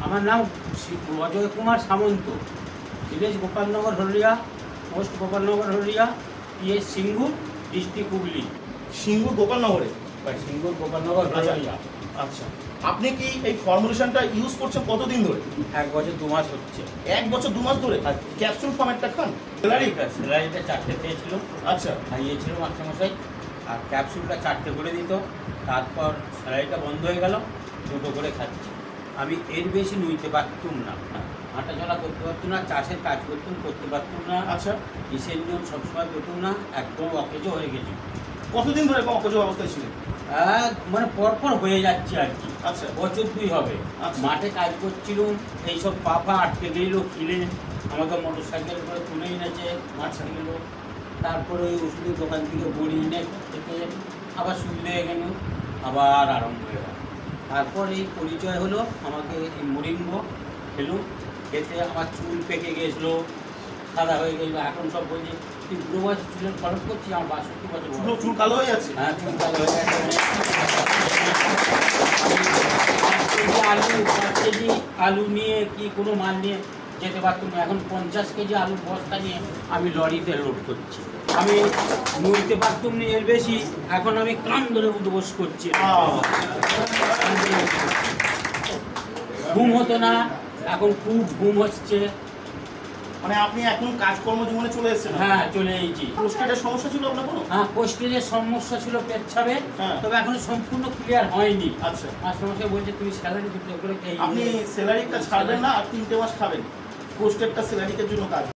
আমার নাম অজয় কুমার সামন্ত, ভিলেজ গোপালনগর হলদিয়া, পোস্ট গোপালনগর হলদিয়া, PS Singur, district Hooghly. Singur গোপালনগরে? Singur Gopalnagar হলদিয়া। আচ্ছা, আপনি কি এই ফর্মুলেশনটা ইউজ করছেন কতদিন ধরে? 1 বছর 2 মাস হচ্ছে। 1 বছর 2 মাস ধরে? আর ক্যাপসুল ফর্মেটটা খান? স্যালারিটা 4টে পেয়েছিল। আচ্ছা, খাইয়েছিল মাস্টারমশাই, আর ক্যাপসুলটা 4টে করে দিত। তারপর স্যালারিটা বন্ধ হয়ে গেল, 2টো করে খাচ্ছি। আমি এর বেশি নুইতে পারতুম না, হাঁটা চলা করতে পারতুম না, চাষের কাজ করতে পারতুম না। আচ্ছা, কিসের নিয়ম সবসময় পেতুম না, একদম অকেজো হয়ে গেছি। কতদিন ধরে অকেজো অবস্থায় ছিলেন? মানে পরপর হয়ে যাচ্ছে আর কি। আচ্ছা, বছর 2 হবে। আচ্ছা। মাঠে কাজ করছিলাম, এইসব পাপা আটকে গেল, খিলে আমাকে মোটর সাইকেল করে তুলে এনেছে, মাছ গেল। তারপরে ওই ওষুধের দোকান থেকে বড়ি এনে থেকে আবার শুরু হয়ে গেল, আবার আরম্ভ হয়ে গেল। তারপর এই পরিচয় হলো, আমাকে এই মরিঙ্গ খেলুম, খেতে আমার চুল পেকে গেছিলো, সাদা হয়ে গেছিলো। এখন সব বলছি তুই বুড়ো বয়সে চুলের খরচ করছিস, আমার 62 বছর। চুল কালো হয়ে যাচ্ছে? হ্যাঁ, চুল কালো হয়ে গেছে। 5 কেজি আলু নিয়ে কি কোনো মাল নিয়ে যেতে পারতাম না। এখন 50 কেজি আলুর বস্তা নিয়ে আমি লরিতে লোড করছি। আমি নইতে পারতাম না এর বেশি, এখন আমি কান ধরে উদ্বোস করছি। ঘুম হতো না, এখন খুব ঘুম হচ্ছে। মানে আপনি এখন কাজকর্ম জীবনে চলে এসেছেন? হ্যাঁ, চলে এসেছি। প্রোস্টেটের সমস্যা ছিল আপনার কোনো? হ্যাঁ, কোষ্ঠীর সমস্যা ছিল, পেচ্ছাবে। হ্যাঁ। তবে এখন সম্পূর্ণ ক্লিয়ার হয়নি। আচ্ছা, মাস্টারমশাই বলছে তুমি স্যালারি দিতে করে আপনি স্যালারিটা ছাড়বেন না, আর 3টে মাস খাবেন। প্রোস্টেটটা স্যালারিকের জন্য কাজ।